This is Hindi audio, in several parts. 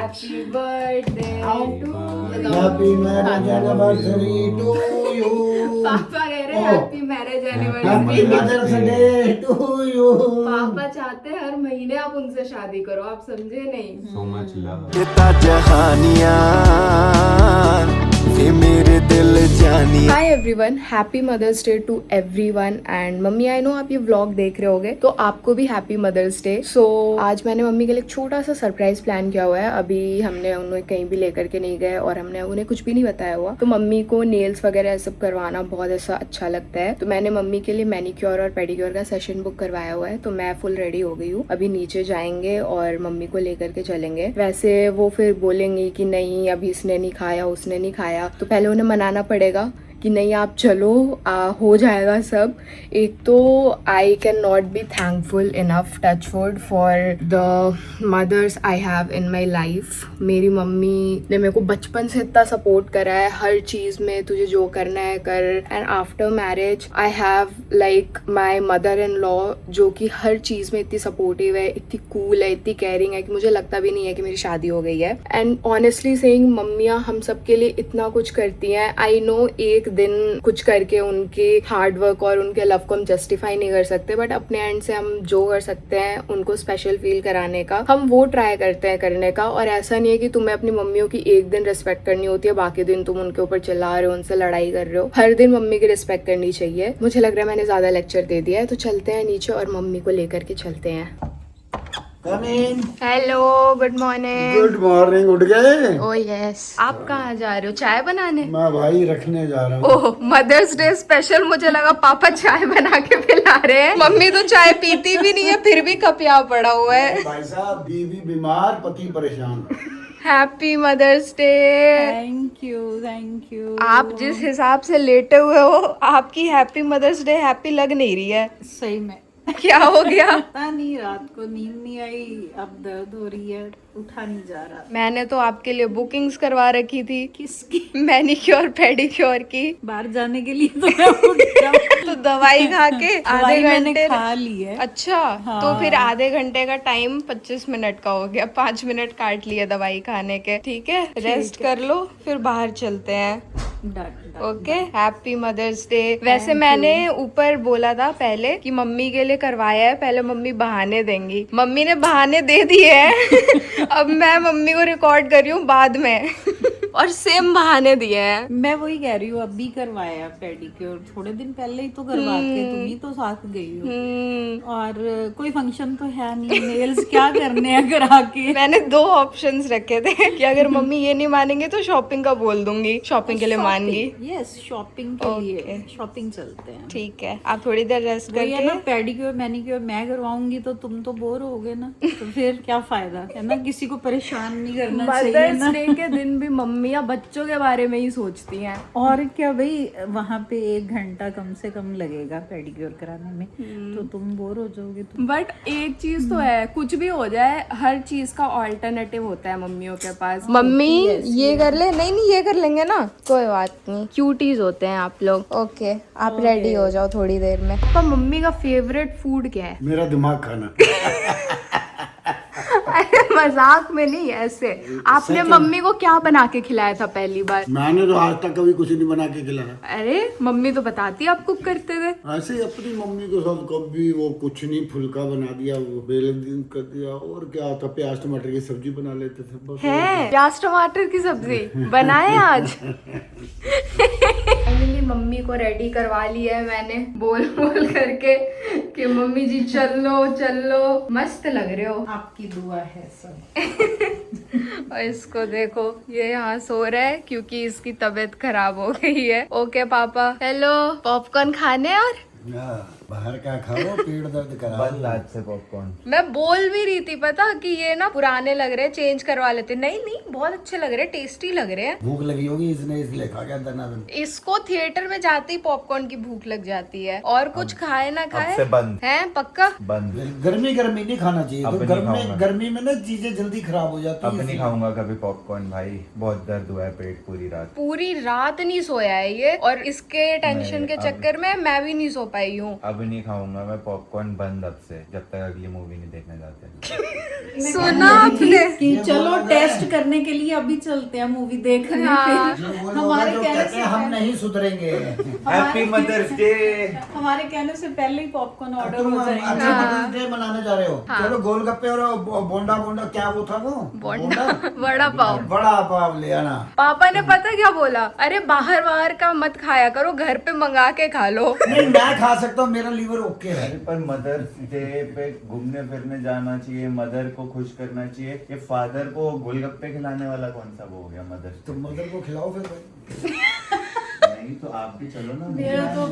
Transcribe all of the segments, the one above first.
Happy birthday to you. Happy marriage anniversary to you. पापा कह रहे हैं happy marriage Happy anniversary. Mother's Day to you. पापा चाहते हैं हर महीने आप उनसे शादी करो, आप समझे नहीं? So much love. कितना जहानिया ये मेरे दिल जानिया। Hi everyone, happy mother's day to everyone. And mummy, I know आप ये व्लॉग देख रहे होगे तो आपको भी हैप्पी मदर्स डे। सो आज मैंने मम्मी के लिए एक छोटा सा सरप्राइज प्लान किया हुआ है। अभी हमने उन्हें कहीं भी लेकर के नहीं गए और हमने उन्हें कुछ भी नहीं बताया हुआ। तो मम्मी को नेल्स वगैरह सब करवाना बहुत ऐसा अच्छा लगता है, तो मैंने मम्मी के लिए मैनिक्योर और पेडिक्योर का सेशन बुक करवाया हुआ है। तो मैं फुल रेडी हो गई हूँ, अभी नीचे जाएंगे और मम्मी को लेकर के चलेंगे। वैसे वो फिर बोलेंगे कि नहीं अभी इसने नहीं खाया उसने नहीं खाया, तो पहले उन्हें मनाना पड़ेगा कि नहीं आप चलो, हो जाएगा सब। एक तो I can not be thankful enough, touch wood, for the mother's I have in my life. मेरी मम्मी ने मेरे को बचपन से इतना सपोर्ट करा है हर चीज़ में, तुझे जो करना है कर। And after marriage I have like my mother in law, जो कि हर चीज़ में इतनी सपोर्टिव है, इतनी कूल है, इतनी केयरिंग है कि मुझे लगता भी नहीं है कि मेरी शादी हो गई है। एंड ऑनेस्टली सेइंग, मम्मियाँ हम सब के लिए इतना कुछ करती हैं। आई नो एक दिन कुछ करके उनके हार्ड वर्क और उनके लव को हम जस्टिफाई नहीं कर सकते, बट अपने एंड से हम जो कर सकते हैं उनको स्पेशल फील कराने का हम वो ट्राई करते हैं करने का। और ऐसा नहीं है कि तुम्हें अपनी मम्मियों की एक दिन रिस्पेक्ट करनी होती है, बाकी दिन तुम उनके ऊपर चिल्ला रहे हो, उनसे लड़ाई कर रहे हो। हर दिन मम्मी की रिस्पेक्ट करनी चाहिए। मुझे लग रहा है मैंने ज्यादा लेक्चर दे दिया है, तो चलते हैं नीचे और मम्मी को लेकर के चलते हैं। Come in. Hello, good morning. Good morning. उठ गए? Oh yes. आप कहाँ जा रहे हो? चाय बनाने? मैं भाई रखने जा रहा हूँ। ओह, मदर्स डे स्पेशल। मुझे लगा पापा चाय बना के पिला रहे हैं। मम्मी तो चाय पीती भी नहीं है, फिर भी कप यहाँ पड़ा हुआ है। भाई साहब, बीवी बीमार, पति परेशान। Happy mother's day. Thank you. आप जिस हिसाब से लेटे हुए हो, आपकी हैप्पी मदर्स डे हैप्पी लग नहीं रही है। सही में क्या हो गया? पता नहीं, रात को नींद नहीं आई, अब दर्द हो रही है, उठा नहीं जा रहा। मैंने तो आपके लिए बुकिंग्स करवा रखी थी, किसकी? मैनिक्योर पेडिक्योर की। बाहर जाने के लिए तो मैं उठ जाऊं। तो दवाई खा के आधे दवाई मैंने घंटे खा ली है। अच्छा, तो फिर आधे घंटे का टाइम 25 मिनट का हो गया। 5 मिनट काट लिए दवाई खाने के। ठीक है, रेस्ट कर लो, फिर बाहर चलते हैं। Okay, happy mother's day. वैसे मैंने ऊपर बोला था पहले कि मम्मी के लिए करवाया है, पहले मम्मी बहाने देंगी। मम्मी ने बहाने दे दिए हैं। अब मैं मम्मी को रिकॉर्ड कर रही हूँ बाद में। और सेम बहाने दिए हैं। मैं वही कह रही हूँ, अभी करवाया पेडिक्योर, थोड़े दिन पहले ही तो करवा के तुम ही तो साथ गई हो। और कोई फंक्शन तो है नहीं, नेल्स क्या करने हैं करा के। मैंने 2 ऑप्शंस रखे थे कि अगर मम्मी ये नहीं मानेंगे तो शॉपिंग का बोल दूंगी, शॉपिंग के लिए मान गई। यस, शॉपिंग के लिए शॉपिंग चलते हैं। ठीक है, आप थोड़ी देर रेस्ट वही है करके। ना, पेडिक्योर मैनिक्योर मैं करवाऊंगी तो तुम तो बोर होगे ना, तो फिर क्या फायदा है ना, किसी को परेशान नहीं करना चाहिए मदर्स ना। डे के दिन भी मम्मियाँ बच्चों के बारे में ही सोचती हैं। और क्या भाई, वहाँ पे 1 घंटा कम से कम लगेगा पेडिक्योर कराने में, तो तुम बोर हो जाओगे। तुम बट एक चीज तो है, कुछ भी हो जाए हर चीज का ऑल्टरनेटिव होता है मम्मियों के पास। मम्मी ये कर ले, नहीं नहीं ये कर लेंगे ना, कोई बात नहीं, क्यूटीज होते हैं आप लोग। ओके, आप रेडी हो जाओ थोड़ी देर में। तो मम्मी का फेवरेट फूड क्या है? मेरा दिमाग खाना। अरे मजाक में नहीं, ऐसे। आपने मम्मी को क्या बना के खिलाया था पहली बार? मैंने तो आज तक कभी कुछ नहीं बना के खिलाया। अरे मम्मी तो बताती आप कुक करते थे। ऐसे ही अपनी मम्मी को सब कभी वो कुछ नहीं, फुल्का बना दिया, वो बेलन दिन कर दिया, और क्या होता, प्याज टमाटर की सब्जी बना लेते थे बस। है प्याज टमाटर की सब्जी बनाए आज। फाइनली मम्मी को रेडी करवा लिया है मैंने, बोल बोल करके कि मम्मी जी चल लो, मस्त लग रहे हो। आपकी दुआ है सब। और इसको देखो, ये यहाँ सो रहा है क्योंकि इसकी तबीयत खराब हो गई है। ओके पापा, हेलो, पॉपकॉर्न खाने? और बाहर का खाओ, पेट दर्द करा। बंद आज से पॉपकॉर्न। मैं बोल भी रही थी पता कि ये ना पुराने लग रहे हैं, चेंज करवा लेते। नहीं नहीं, बहुत अच्छे लग रहे हैं, टेस्टी लग रहे हैं। भूख लगी होगी इसने, इसलिए खा गया दनादन। इसको थिएटर में जाते ही पॉपकॉर्न की भूख लग जाती है, और कुछ खाए ना खाए। अब से बंद। है पक्का? बंद। गर्मी नहीं खाना चाहिए, अब तो नहीं खाऊंगा। गर्मी में ना चीजें जल्दी खराब हो जाती अब है। नहीं खाऊंगा कभी पॉपकॉर्न भाई, बहुत दर्द हुआ है पेट पूरी रात। पूरी रात नहीं सोया है ये, और इसके टेंशन के अब- चक्कर में मैं भी नहीं सो पाई हूँ। अब अब नहीं खाऊंगा मैं पॉपकॉर्न, बंद अब से, जब तक अगली मूवी नहीं देखने जाते। सुना आपने? कि चलो टेस्ट करने के लिए अभी चलते हैं मूवी देखने। हाँ। फिर हमारे कहने से हम नहीं सुधरेंगे। Happy mother's day. हमारे कहने से पहले ही पॉपकॉर्न ऑर्डर तुम हो अच्छा जाएंगे। मदर्स डे मनाने जा रहे हो? चलो गोलगप्पे और बोंडा बोंडा क्या वो था वो? बोंडा वड़ा पाव। बड़ा पाव ले आना। पापा ने पता क्या बोला? अरे बाहर का मत खाया करो, घर पे मंगा के खा लो। नहीं मैं खा सकता हूँ, मेरा लीवर ओके है। पर मदर्स डे पे घूमने फिरने जाना चाहिए, मदर को खुश करना चाहिए। ये फादर को गोलगप्पे खिलाने वाला कौन सा वो हो गया मदर्स? तो मदर को खिलाओ फिर भाई। नहीं तो आप भी चलो ना। मेरा तो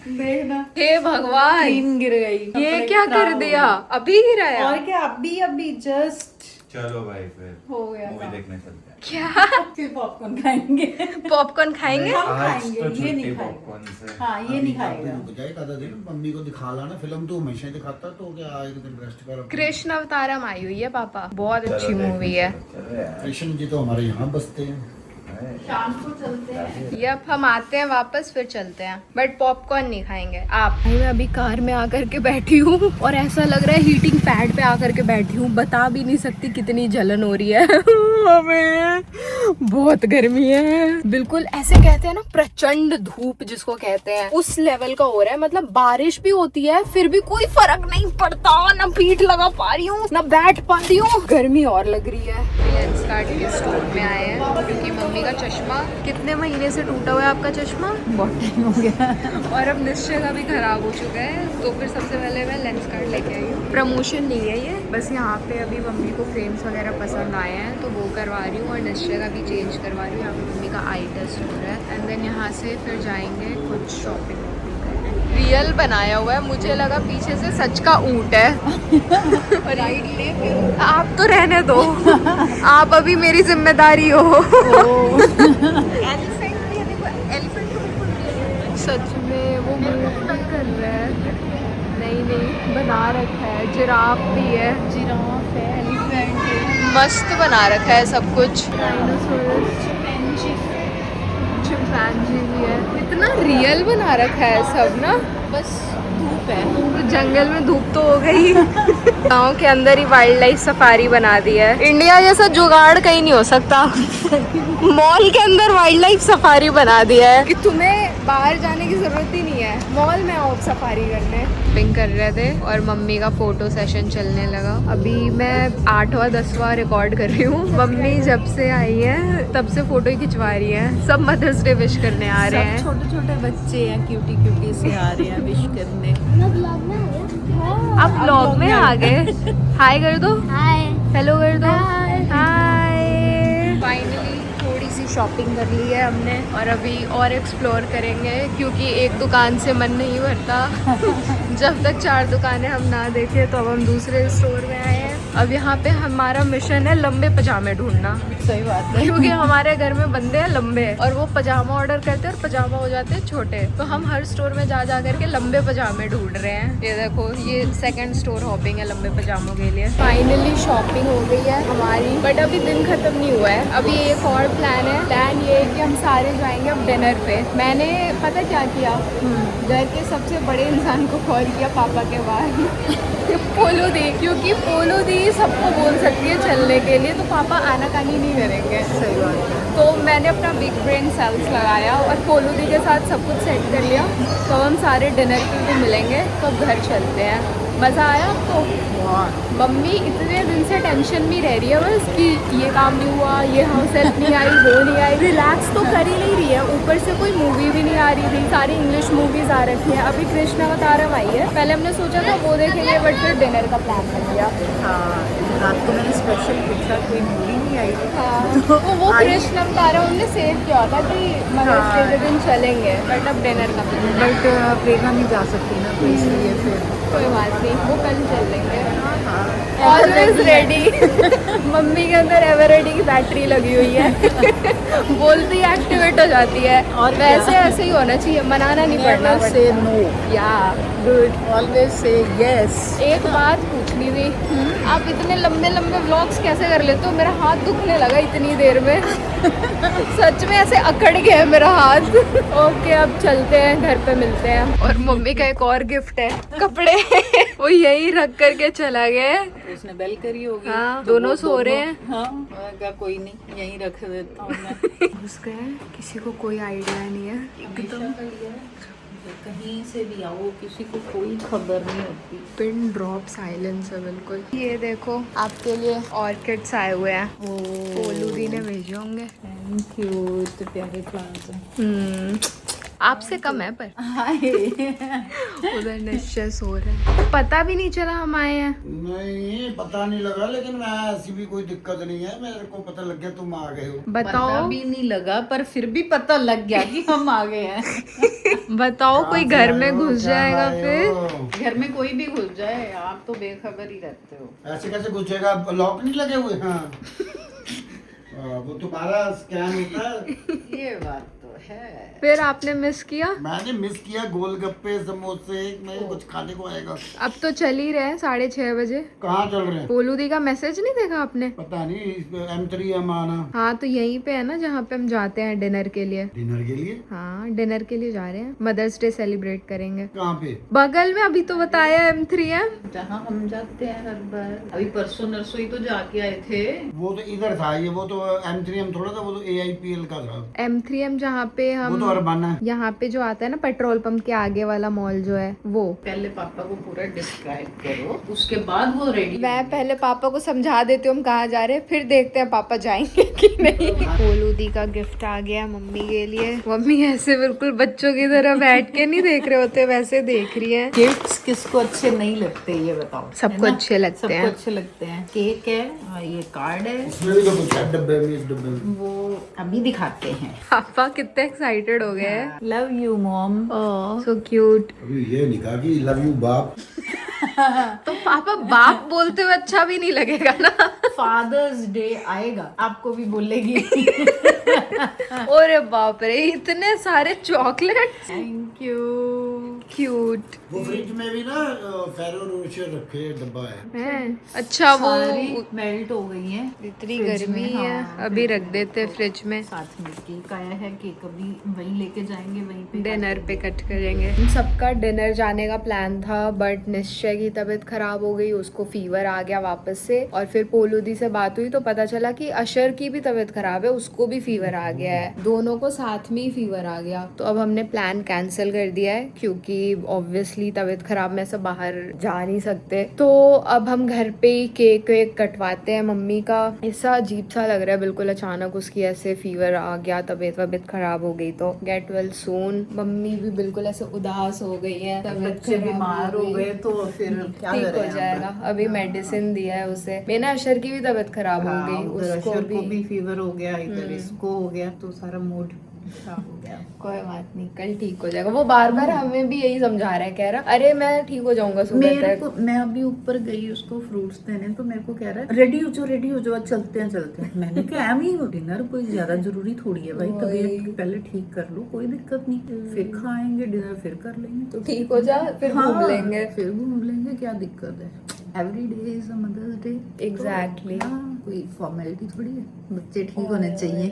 देखना हे भगवान, क्रीम गिर गई। ये कपड़े क्या खराब कर हो दिया? गए। अभी गिराया? और क्या, अभी जस्ट चलो भाई फिर हो गया मूवी था। देखने चलते हैं। क्या? फिर पॉपकॉर्न खाएंगे। पॉपकॉर्न खाएंगे? हम आज खाएंगे, तो ये छुट्टी नहीं खाएगा। पॉपकॉर्न से। हाँ ये नहीं खाएगा। रुक जाए आधा दिन, मम्मी को दिखा लाना फिल्म, तो हमेशा दिखाता तो क्या एक दिन रेस्ट कर। कृष्ण अवतारम आई हुई है पापा, बहुत चलो अच्छी देखने मूवी है। चलो यार। कृष्ण जी तो हमारे यहाँ बसते हैं। शाम को चलते हैं। यप, हम आते हैं वापस फिर चलते हैं, बट पॉपकॉर्न नहीं खाएंगे। आप मैं अभी कार में आकर के बैठी हूँ और ऐसा लग रहा है हीटिंग पैड पे आकर के बैठी हूँ। बता भी नहीं सकती कितनी जलन हो रही है। हमें बहुत गर्मी है, बिल्कुल ऐसे कहते हैं ना प्रचंड धूप जिसको कहते हैं, उस लेवल का हो रहा है। मतलब बारिश भी होती है फिर भी कोई फर्क नहीं पड़ता, ना पीठ लगा पा रही हूँ ना बैठ पा रही हूँ, गर्मी और लग रही है। लेंसकार्ट के स्टोर में आए हैं क्योंकि मम्मी का चश्मा कितने महीने से टूटा हुआ है आपका चश्मा? बहुत टाइम हो गया। और अब निश्चय का भी खराब हो चुका है, तो फिर सबसे पहले मैं लेंसकार्ट लेके आई हूँ। प्रमोशन नहीं है ये, बस यहाँ पे अभी मम्मी को फ्रेम्स वगैरह पसंद आए हैं तो वो करवा रही हूँ और निश्चय का भी चेंज करवा रही हूँ। यहाँ पे मम्मी का आई टेस्ट हो रहा है एंड देन यहाँ से फिर जाएंगे कुछ शॉपिंग करने। रियल बनाया हुआ है, मुझे लगा पीछे से सच का ऊँट है। राइट ले फिर। आप तो रहने दो, आप अभी मेरी जिम्मेदारी हो। सच में वो मूव भी कर रहा है। नहीं बना रखा है, जिराफ भी है, जिराफ है, एलिफेंट है, मस्त बना रखा है सब कुछ। डायनासोर, चिंपैंजी भी है, इतना रियल बना रखा है सब ना। बस धूप है तो जंगल में धूप तो हो गई। गाँव के अंदर ही वाइल्ड लाइफ सफारी बना दी है। इंडिया जैसा जुगाड़ कहीं नहीं हो सकता। मॉल के अंदर वाइल्ड लाइफ सफारी बना दिया है कि तुम्हें बाहर जाने की जरूरत ही नहीं है, मॉल में आओ सफारी करने। पिंग कर रहे थे और मम्मी का फोटो सेशन चलने लगा। अभी मैं 8वां 10वां रिकॉर्ड कर रही हूँ। मम्मी जब से आई है तब से फोटो ही खिंचवा रही है। सब मदर्स डे विश करने आ रहे हैं। छोटे छोटे बच्चे हैं, क्यूटी से आ रहे हैं विश करने। आप ब्लॉग में आ गए। हाय कर दो, हाय हेलो कर दो, हाय। फाइनली थोड़ी सी शॉपिंग कर ली है हमने और अभी और एक्सप्लोर करेंगे क्योंकि एक दुकान से मन नहीं भरता। जब तक 4 दुकानें हम ना देखें तो अब हम दूसरे स्टोर में आए हैं। अब यहाँ पे हमारा मिशन है लंबे पजामे ढूंढना। सही बात है। क्योंकि हमारे घर में बंदे हैं लंबे और वो पजामा ऑर्डर करते हैं और पजामा हो जाते हैं छोटे, तो हम हर स्टोर में जा करके लंबे पजामे ढूंढ रहे हैं। ये देखो, ये सेकंड स्टोर हॉपिंग है लंबे पजामों के लिए। फाइनली शॉपिंग हो गई है हमारी, बट अभी दिन खत्म नहीं हुआ है। अभी एक और प्लान है। प्लान ये है कि हम सारे जाएंगे अब डिनर पे। मैंने पता क्या किया, घर के सबसे बड़े इंसान को कॉल किया पापा के बाद। पोलो दी, क्योंकि पोलो दी सबको बोल सकती है चलने के लिए, तो पापा आनाकानी नहीं करेंगे। सही बात है। तो मैंने अपना बिग ब्रेन सेल्स लगाया और पोलो दी के साथ सब कुछ सेट कर लिया। तो हम सारे डिनर के लिए मिलेंगे, तो अब घर चलते हैं। मज़ा आया आपको? मम्मी इतने दिन से टेंशन में रह रही है बस कि ये काम नहीं हुआ, ये हाउस हेल्प नहीं आई, वो नहीं आई। रिलैक्स तो कर ही नहीं रही है, ऊपर से कोई मूवी भी नहीं आ रही थी। सारी इंग्लिश मूवीज आ रखी हैं। अभी कृष्ण अवतारम आई है, पहले हमने सोचा था वो देखेंगे, बट फिर डिनर का प्लान कर लिया। हाँ, रात को मैंने स्पेशल पूछा कोई मूवी नहीं आई। हाँ, तो वो कृष्ण अवतारम हमने सेव किया था कि मदर्स डे के दिन चलेंगे, बट अब डिनर का प्लान। बट प्रेरणा नहीं जा सकती ना, तो इसलिए फिर कोई बात नहीं, वो कल चल लेंगे। Always ready. मम्मी के अंदर एवरेडी की बैटरी लगी हुई है बोलती है एक्टिवेट हो जाती है। और वैसे क्या? ऐसे ही होना चाहिए, मनाना नहीं पड़ना Never say no. या गुड। Always say yes. एक बात पूछनी थी, आप इतने लंबे लंबे व्लॉग्स कैसे कर लेते हो? मेरा हाथ दुखने लगा इतनी देर में सच में ऐसे अकड़ गया है मेरा हाथ। ओके अब चलते हैं, घर पे मिलते हैं। और मम्मी का एक और गिफ्ट है, कपड़े वो यही रख करके चला गया है। उसने बेल करी होगी। हाँ, तो दोनों वो सो रहे हैं। हाँ, मैं कहा कोई नहीं, यहीं रख देता हूँ मैं। उसका है, किसी को कोई आइडिया नहीं है एकदम। कहीं से भी आओ, किसी को कोई खबर नहीं होती। पिन ड्रॉप साइलेंस है बिल्कुल। ये देखो आपके लिए ऑर्किड्स आए हुए हैं, पोलू दी ने भेजे होंगे। थैंक यू, इतने प्यारे फ्लावर्स हैं। आपसे कम है पर हाय। उधर निश्चय सो रहे हैं, पता भी नहीं चला हम आए हैं। नहीं पता नहीं लगा, लेकिन मैं ऐसी भी कोई दिक्कत नहीं है, मेरे को पता लग गया तुम आ गए हो। पता बताओ भी नहीं लगा, पर फिर भी पता लग गया कि हम आ गए हैं। बताओ कोई घर में घुस जाएगा फिर। घर में कोई भी घुस जाए, आप तो बेखबर ही रहते हो। ऐसे कैसे घुसेगा? लॉक नहीं लगे हुए? हाँ वो तुम्हारा स्कैन होता है। ये बात तो है। फिर आपने मिस किया। मैंने मिस किया गोलगप्पे समोसे, मैं कुछ खाने को आएगा। अब तो चल ही रहे हैं 6:30 बजे। कहाँ चल रहे हैं? पोलू दी का मैसेज नहीं देखा आपने? पता नहीं, M3 हम आना हाँ तो यहीं पे है ना जहाँ पे हम जाते हैं डिनर के लिए। डिनर के लिए। हाँ डिनर के लिए जा रहे हैं, मदर्स डे सेलिब्रेट करेंगे। कहाँ पे? बगल में, अभी तो बताया M3M। जहाँ हम जाते हैं हर बार। अभी परसों नरसों ही तो जाके आए थे। वो तो इधर था, ये वो तो M3M थोड़ा था, वो तो AIPL का था। M3M जहाँ पे वो हम तो अरबाना है। यहाँ पे जो आता है ना पेट्रोल पंप के आगे वाला मॉल जो है वो। पहले पापा को पूरा डिस्क्राइब करो, उसके बाद वो रेडी। मैं पहले पापा को समझा देती हूँ हम कहाँ जा रहे हैं, फिर देखते हैं पापा जाएंगे कि नहीं। पोलू दी का गिफ्ट आ गया मम्मी के लिए। मम्मी ऐसे बिल्कुल बच्चों की तरह बैठ के नहीं देख रहे होते, वैसे देख रही है। गिफ्ट्स किसको अच्छे नहीं लगते ये बताओ? सबको है ना? अच्छे लगते हैं। सबको अच्छे लगते हैं। केक है, ये कार्ड है, इसमें भी तो कुछ है डब्बे में, इस डब्बे में। वो अभी दिखाते हैं। पापा कितने एक्साइटेड हो गए हैं। Love you mom. So cute. अभी ये नहीं कहा कि लव यू बाप। तो पापा बाप बोलते हुए अच्छा भी नहीं लगेगा ना। फादर्स डे आएगा, आपको भी बोलेगी। अरे बाप रे, इतने सारे चॉकलेट। Thank you. क्यूट वो फ्रिज में भी ना फेरो रोशर रखे डब्बा है। है। अच्छा वो सारी मेल्ट हो गई है। इतनी फ्रिज गर्मी में, है, हाँ, अभी रख देते फ्रिज में। साथ में केक आया है, केक अभी वहीं लेके जाएंगे, वहीं पे डिनर पे कट करेंगे। हम सबका डिनर जाने का प्लान था, बट निश्चय की तबीयत खराब हो गई, उसको फीवर आ गया वापस से। और फिर पोलू दी से बात हुई तो पता चला कि अशर की भी तबीयत खराब है, उसको भी फीवर आ गया है, दोनों को साथ में ही फीवर आ गया। तो अब हमने प्लान कैंसिल कर दिया है, क्योंकि ऑब्वियसली तबीयत खराब में से बाहर जा नहीं सकते। तो अब हम घर पे ही केक वेक कटवाते हैं मम्मी का। ऐसा अजीब सा लग रहा है बिल्कुल, अचानक उसकी ऐसे फीवर आ गया, तबीयत खराब हो गई। तो गेट वेल सून। मम्मी भी बिल्कुल ऐसे उदास हो गई है, तबीयत बच्चे बीमार हो गए तो फिर क्या ठीक करें हो जाएगा। अभी मेडिसिन दिया है उसे। मैंने अशर की भी तबीयत खराब हो गई, उसको को भी फीवर हो गया, इधर इसको हो गया, तो सारा मूड खराब हो गया। कोई बात नहीं, कल ठीक हो जाएगा। वो बार बार हमें भी यही समझा रहा है, कह रहा अरे मैं ठीक हो जाऊंगा सुबह मेरे तक। को, मैं अभी ऊपर गई उसको फ्रूट्स देने, तो मेरे को कह रहा है रेडी हो जाओ, आज चलते हैं। मैंने कहा एम ही डिनर कोई ज्यादा जरूरी थोड़ी है भाई, तबीयत पहले ठीक कर लो, कोई दिक्कत नहीं, फिर खाएंगे डिनर, फिर कर लेंगे। तो ठीक हो जा, फिर घूम लेंगे। फिर घूम लेंगे, क्या दिक्कत है? Every day is a mother's day. Exactly. कोई फॉर्मेलिटी थोड़ी है, बच्चे ठीक होने चाहिए।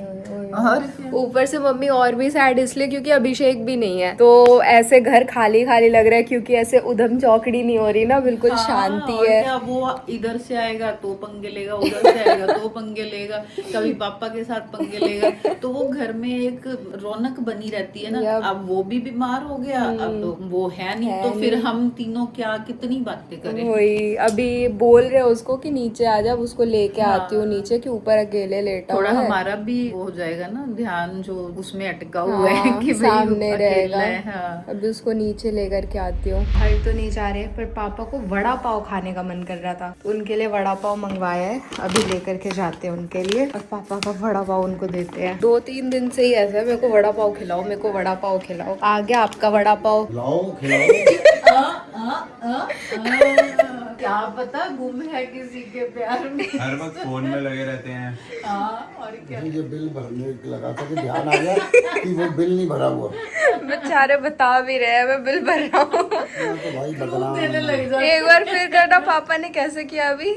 और क्या? ऊपर से मम्मी और भी सैड इसलिए क्योंकि अभिषेक भी नहीं है, तो ऐसे घर खाली खाली लग रहा है, क्योंकि ऐसे उधम चौकड़ी नहीं हो रही ना, बिल्कुल शांति और है। क्या, वो इधर से आएगा तो पंगे लेगा, उधर से आएगा तो पंगे लेगा, कभी पापा के साथ पंगे लेगा, तो वो घर में एक रौनक बनी रहती है ना। अब वो भी बीमार हो गया, अब वो है नहीं, तो फिर हम तीनों क्या कितनी बातें करें। वही अभी बोल रहे उसको कि नीचे आ जा, उसको लेके आती हूँ नीचे, कि ऊपर अकेले लेटा थोड़ा हुआ है। हमारा भी वो हो जाएगा ना, ध्यान जो उसमें अटका हुआ है हाँ, कि भाई सामने अकेला रहेगा। है। हाँ। अभी उसको नीचे लेकर के आती हूँ। घर तो नहीं जा रहे, पर पापा को वड़ा पाव खाने का मन कर रहा था, तो उनके लिए वड़ा पाव मंगवाया है, अभी लेकर के जाते हैं उनके लिए, और पापा का वड़ा पाव उनको देते हैं। 2-3 दिन से ही ऐसा है, मेरे को वड़ा पाव खिलाओ, मेरे को वड़ा पाव खिलाओ। आ गया आपका वड़ा पाव। खिलाओ। अब क्या पता गुम है किसी के प्यार में। हर वक्त फोन में लगे रहते हैं। हाँ और क्या। ये बिल भरने लगा था कि ध्यान आ गया कि वो बिल नहीं भरा हुआ। बेचारे बता भी रहे हैं मैं बिल भर रहा हूँ। मैं तो भाई बदनाम देने हूँ। लग जा। एक बार फिर करना, पापा ने कैसे किया अभी?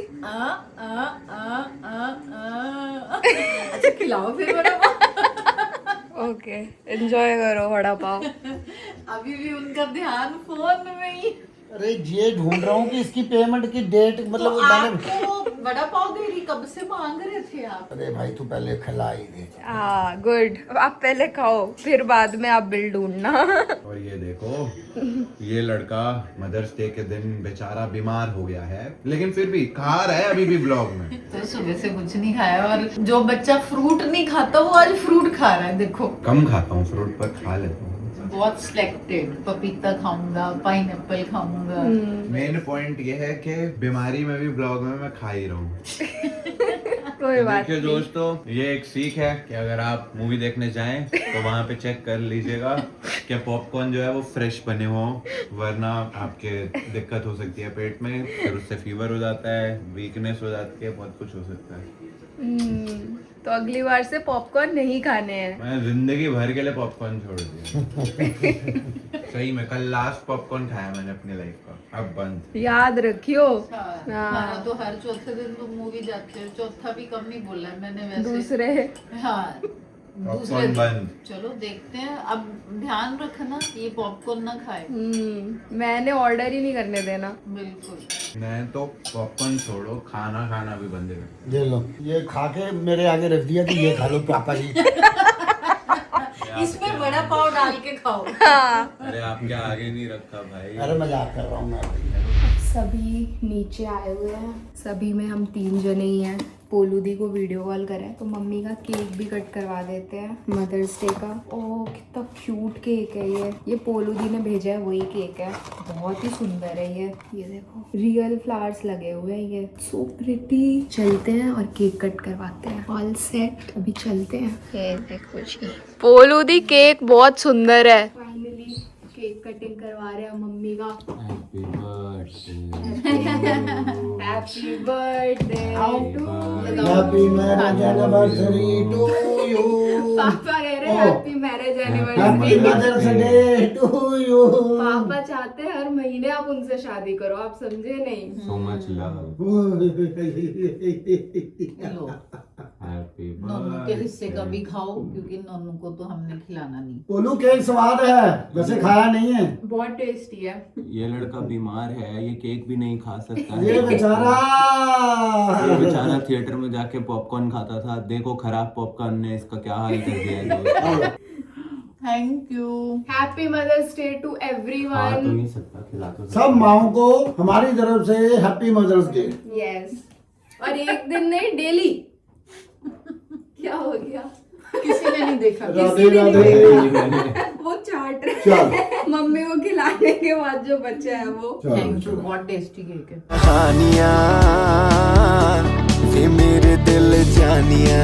अच्छा खिलाओ फिर वड़ा पाव। ओके, एंजॉय करो वड़ा पाव। अभी भी उनका ध्यान फोन में ही। अरे ये ढूंढ रहा हूँ कि इसकी पेमेंट की डेट मतलब तो मैंने। आपको वड़ा पाव दे रही, कब से मांग रहे थे आप? अरे भाई तू पहले खिला ही दे। हाँ गुड, आप पहले खाओ फिर बाद में आप बिल ढूंढना। और ये देखो, ये लड़का मदर्स डे के दिन बेचारा बीमार हो गया है, लेकिन फिर भी खा रहा है अभी भी ब्लॉग में। तो सुबह से कुछ नहीं खाया, और जो बच्चा फ्रूट नहीं खाता वो आज फ्रूट खा रहा है। देखो कम खाता हूँ फ्रूट, पर खा लेता हूँ। बहुत सिलेक्टेड, पपीता खाऊंगा, पाइनएप्पल खाऊंगा। मेन पॉइंट ये है कि बीमारी में भी ब्लॉग में मैं खा ही रहा हूँ। कोई बात देखिए नहीं। दोस्तों, ये एक सीख है कि अगर आप मूवी देखने जाएं तो वहाँ पे चेक कर लीजिएगा कि पॉपकॉर्न जो है वो फ्रेश बने हो, वरना आपके दिक्कत हो सकती है पेट में, फिर उससे फीवर हो जाता है, वीकनेस हो जाती है, बहुत कुछ हो सकता है। तो अगली बार से पॉपकॉर्न नहीं खाने हैं। मैं जिंदगी भर के लिए पॉपकॉर्न छोड़ दिया। सही में कल लास्ट पॉपकॉर्न खाया मैंने अपनी लाइफ का, अब बंद। याद रखियो। हाँ तो हर चौथे दिन तो मूवी जाते हो, चौथा भी कम ही बोला है मैंने वैसे। दूसरे हाँ दूसरे पॉपकॉर्न दिन। बंद। चलो देखते हैं, अब ध्यान रखना ये पॉपकॉर्न ना खाए। मैंने ऑर्डर ही नहीं करने देना। बिल्कुल। मैं तो पॉपकॉर्न छोड़ो, खाना भी बंद कर। ये लो, ये खा के मेरे आगे रख दिया कि ये खा लो पापा जी। इसमें बड़ा पाव डाल के खाओ। अरे आपके आगे नहीं रखा भाई। अरे मजाक कर रहा हूँ मैं। सभी नीचे आए हुए हैं, सभी में हम 3 जने ही हैं। पोलू दी को वीडियो कॉल करें तो मम्मी का केक भी कट करवा देते हैं मदर्स डे का। ओह कितना क्यूट केक है ये पोलू दी ने भेजा है, वही केक है, बहुत ही सुंदर है ये देखो रियल फ्लावर्स लगे हुए हैं, ये सो प्रिटी। चलते हैं और केक कट करवाते हैं। ऑल सेट, अभी चलते हैं। ये देखो जी, पोलू दी केक बहुत सुंदर है। फाइनली केक कटिंग करवा रहे हैं मम्मी का। Happy birthday happy marriage anniversary to you. Papa कह रहे हैं happy marriage happy anniversary. Mother's day to you. Papa चाहते हैं हर महीने आप उनसे शादी करो, आप समझे नहीं? So much love. लो Happy नन्नू के हिस्से का भी खाओ, क्योंकि नन्नू को तो हमने खिलाना नहीं। पोलू केक स्वाद है, वैसे खाया नहीं है। बहुत टेस्टी है। ये लड़का बीमार है, ये केक भी नहीं खा सकता ये है। बेचारा ये बेचारा थिएटर में जाके पॉपकॉर्न खाता था, देखो खराब पॉपकॉर्न ने इसका क्या हाल कर दिया है दोस्त। Thank you. Happy mother's day to खा तो एवरीवन। नहीं सकता, खिला तो सकता। सब माओ को हमारी तरफ से हैप्पी मदर्स डे। यस, और एक दिन नहीं, डेली। क्या हो गया? किसी ने नहीं देखा। राधे राधे। वो चाट रहे चल हैं। मम्मी को खिलाने के बाद जो बचे हैं वो। थैंक यू, बहुत टेस्टी केक है। कहानियाँ वे मेरे दिल जानिया।